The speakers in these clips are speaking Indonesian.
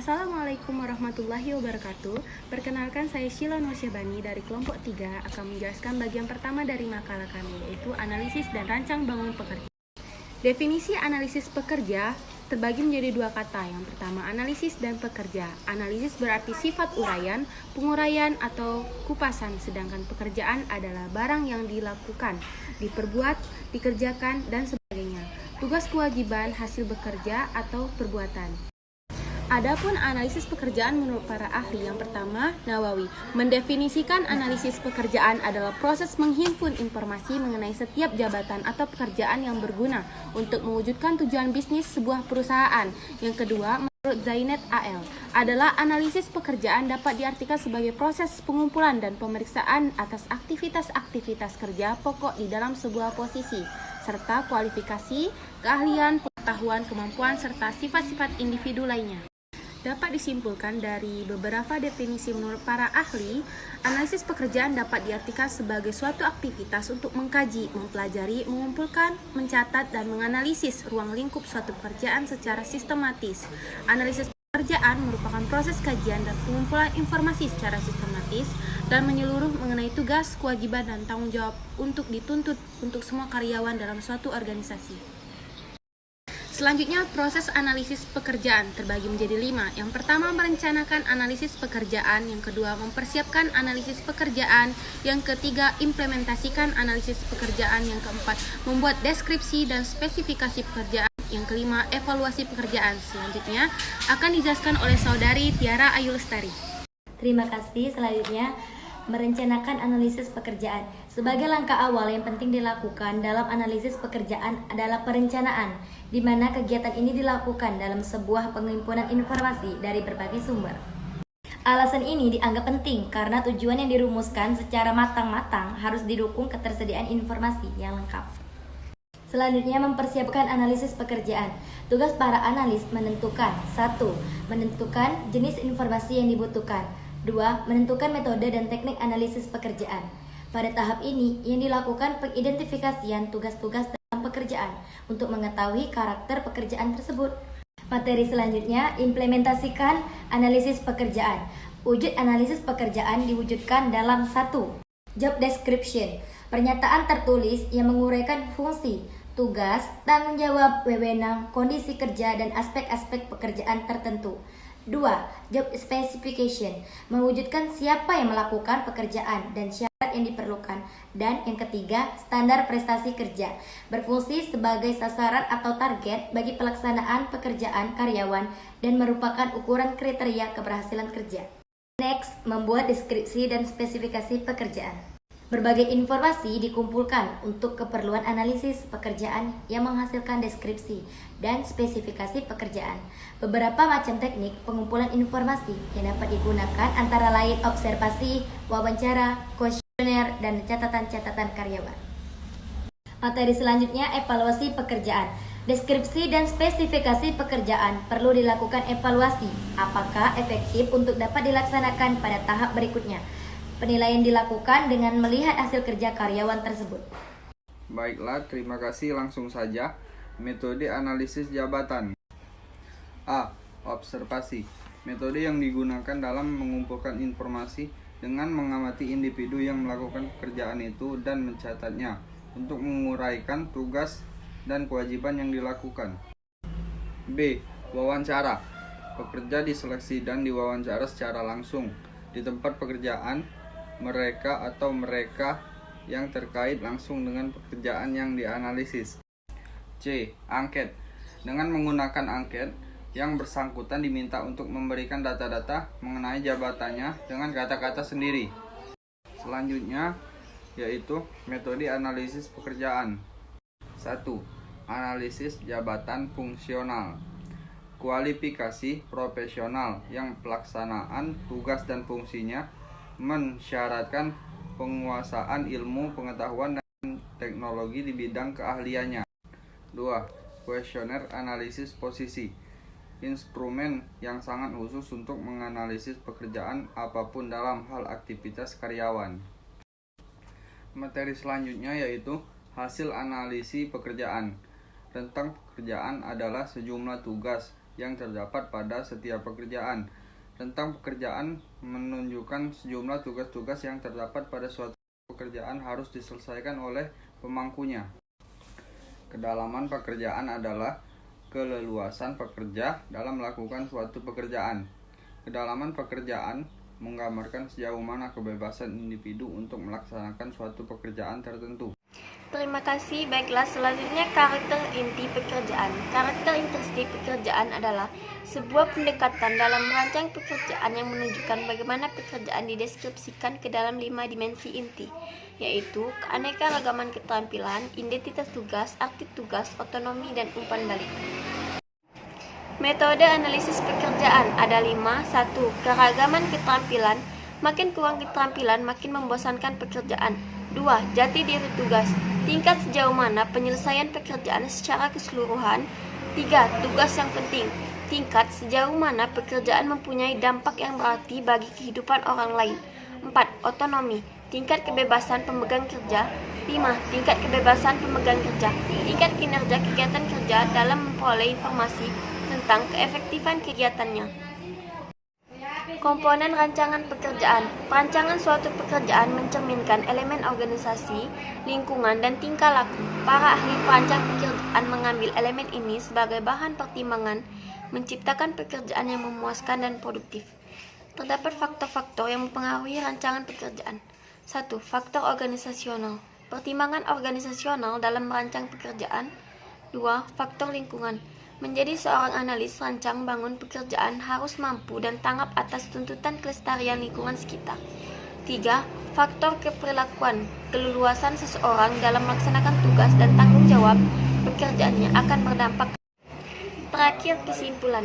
Assalamualaikum warahmatullahi wabarakatuh. Perkenalkan, saya Sheila Nursyabani dari kelompok 3 akan menjelaskan bagian pertama dari makalah kami, yaitu analisis dan rancang bangun pekerja. Definisi analisis pekerja terbagi menjadi dua kata. Yang pertama, analisis dan pekerja. Analisis berarti sifat uraian, penguraian atau kupasan, sedangkan pekerjaan adalah barang yang dilakukan, diperbuat, dikerjakan, dan sebagainya. Tugas, kewajiban, hasil bekerja atau perbuatan. Adapun analisis pekerjaan menurut para ahli, yang pertama, Nawawi mendefinisikan analisis pekerjaan adalah proses menghimpun informasi mengenai setiap jabatan atau pekerjaan yang berguna untuk mewujudkan tujuan bisnis sebuah perusahaan. Yang kedua, menurut Zainet AL, adalah analisis pekerjaan dapat diartikan sebagai proses pengumpulan dan pemeriksaan atas aktivitas-aktivitas kerja pokok di dalam sebuah posisi, serta kualifikasi, keahlian, pengetahuan, kemampuan, serta sifat-sifat individu lainnya. Dapat disimpulkan dari beberapa definisi menurut para ahli, analisis pekerjaan dapat diartikan sebagai suatu aktivitas untuk mengkaji, mempelajari, mengumpulkan, mencatat, dan menganalisis ruang lingkup suatu pekerjaan secara sistematis. Analisis pekerjaan merupakan proses kajian dan pengumpulan informasi secara sistematis dan menyeluruh mengenai tugas, kewajiban, dan tanggung jawab untuk dituntut untuk semua karyawan dalam suatu organisasi. Selanjutnya, proses analisis pekerjaan terbagi menjadi 5. Yang pertama, merencanakan analisis pekerjaan. Yang kedua, mempersiapkan analisis pekerjaan. Yang ketiga, implementasikan analisis pekerjaan. Yang keempat, membuat deskripsi dan spesifikasi pekerjaan. Yang kelima, evaluasi pekerjaan. Selanjutnya, akan dijelaskan oleh saudari Tiara Ayu Lestari. Terima kasih. Selanjutnya, merencanakan analisis pekerjaan. Sebagai langkah awal yang penting dilakukan dalam analisis pekerjaan adalah perencanaan, di mana kegiatan ini dilakukan dalam sebuah penghimpunan informasi dari berbagai sumber. Alasan ini dianggap penting karena tujuan yang dirumuskan secara matang-matang harus didukung ketersediaan informasi yang lengkap. Selanjutnya, mempersiapkan analisis pekerjaan. Tugas para analis menentukan: 1. Menentukan jenis informasi yang dibutuhkan. 2. Menentukan metode dan teknik analisis pekerjaan. Pada tahap ini, yang dilakukan pengidentifikasian tugas-tugas dalam pekerjaan untuk mengetahui karakter pekerjaan tersebut. Materi selanjutnya, implementasikan analisis pekerjaan. Wujud analisis pekerjaan diwujudkan dalam 1. Job description, pernyataan tertulis yang menguraikan fungsi, tugas, tanggung jawab, wewenang, kondisi kerja, dan aspek-aspek pekerjaan tertentu. 2. Job specification, mewujudkan siapa yang melakukan pekerjaan dan syarat yang diperlukan. Dan yang ketiga, standar prestasi kerja, berfungsi sebagai sasaran atau target bagi pelaksanaan pekerjaan karyawan dan merupakan ukuran kriteria keberhasilan kerja. Next, membuat deskripsi dan spesifikasi pekerjaan. Berbagai informasi dikumpulkan untuk keperluan analisis pekerjaan yang menghasilkan deskripsi dan spesifikasi pekerjaan. Beberapa macam teknik pengumpulan informasi yang dapat digunakan antara lain observasi, wawancara, kuesioner, dan catatan-catatan karyawan. Materi selanjutnya, evaluasi pekerjaan. Deskripsi dan spesifikasi pekerjaan perlu dilakukan evaluasi apakah efektif untuk dapat dilaksanakan pada tahap berikutnya. Penilaian dilakukan dengan melihat hasil kerja karyawan tersebut. Baiklah, terima kasih. Langsung saja, metode analisis jabatan. A. Observasi. Metode yang digunakan dalam mengumpulkan informasi dengan mengamati individu yang melakukan pekerjaan itu dan mencatatnya untuk menguraikan tugas dan kewajiban yang dilakukan. B. Wawancara. Pekerja diseleksi dan diwawancara secara langsung di tempat pekerjaan mereka yang terkait langsung dengan pekerjaan yang dianalisis. C. Angket. Dengan menggunakan angket, yang bersangkutan diminta untuk memberikan data-data mengenai jabatannya dengan kata-kata sendiri. Selanjutnya, yaitu metode analisis pekerjaan. 1. Analisis jabatan fungsional. Kualifikasi profesional yang pelaksanaan tugas dan fungsinya mensyaratkan penguasaan ilmu, pengetahuan, dan teknologi di bidang keahliannya. 2. Kuesioner analisis posisi. Instrumen yang sangat khusus untuk menganalisis pekerjaan apapun dalam hal aktivitas karyawan. Materi selanjutnya yaitu hasil analisis pekerjaan. Rentang pekerjaan adalah sejumlah tugas yang terdapat pada setiap pekerjaan. Rentang pekerjaan menunjukkan sejumlah tugas-tugas yang terdapat pada suatu pekerjaan harus diselesaikan oleh pemangkunya. Kedalaman pekerjaan adalah keleluasan pekerja dalam melakukan suatu pekerjaan. Kedalaman pekerjaan menggambarkan sejauh mana kebebasan individu untuk melaksanakan suatu pekerjaan tertentu. Terima kasih. Baiklah, selanjutnya karakter inti pekerjaan. Karakter inti pekerjaan adalah sebuah pendekatan dalam merancang pekerjaan yang menunjukkan bagaimana pekerjaan dideskripsikan ke dalam 5 dimensi inti, yaitu keanekaragaman keterampilan, identitas tugas, arti tugas, otonomi, dan umpan balik. Metode analisis pekerjaan ada 5. 1. Keragaman keterampilan. Makin kurang keterampilan, makin membosankan pekerjaan. 2. Jati diri tugas. Tingkat sejauh mana penyelesaian pekerjaan secara keseluruhan. 3. Tugas yang penting. Tingkat sejauh mana pekerjaan mempunyai dampak yang berarti bagi kehidupan orang lain. 4. Otonomi. Tingkat kebebasan pemegang kerja. 5. Tingkat kebebasan pemegang kerja. Tingkat kinerja kegiatan kerja dalam memperoleh informasi tentang keefektifan kegiatannya. Komponen rancangan pekerjaan. Perancangan suatu pekerjaan mencerminkan elemen organisasi, lingkungan, dan tingkah laku. Para ahli perancang pekerjaan mengambil elemen ini sebagai bahan pertimbangan, menciptakan pekerjaan yang memuaskan dan produktif. Terdapat faktor-faktor yang mempengaruhi rancangan pekerjaan. 1. Faktor organisasional. Pertimbangan organisasional dalam merancang pekerjaan. 2. Faktor lingkungan. Menjadi seorang analis rancang bangun pekerjaan harus mampu dan tanggap atas tuntutan kelestarian lingkungan sekitar. 3. Faktor keperilakuan. Keleluasan seseorang dalam melaksanakan tugas dan tanggung jawab pekerjaannya akan berdampak. Terakhir, kesimpulan.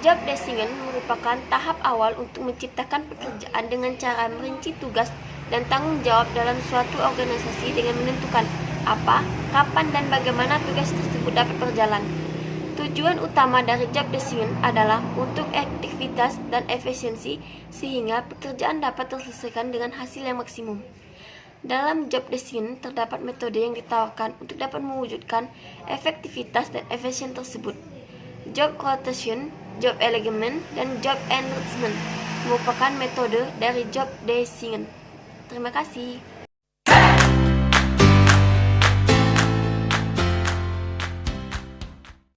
Job design merupakan tahap awal untuk menciptakan pekerjaan dengan cara merinci tugas dan tanggung jawab dalam suatu organisasi dengan menentukan apa, kapan, dan bagaimana tugas tersebut dapat berjalan. Tujuan utama dari job design adalah untuk efektivitas dan efisiensi sehingga pekerjaan dapat terselesaikan dengan hasil yang maksimum. Dalam job design terdapat metode yang ditawarkan untuk dapat mewujudkan efektivitas dan efisien tersebut. Job rotation, job alignment, dan job enrichment merupakan metode dari job design. Terima kasih.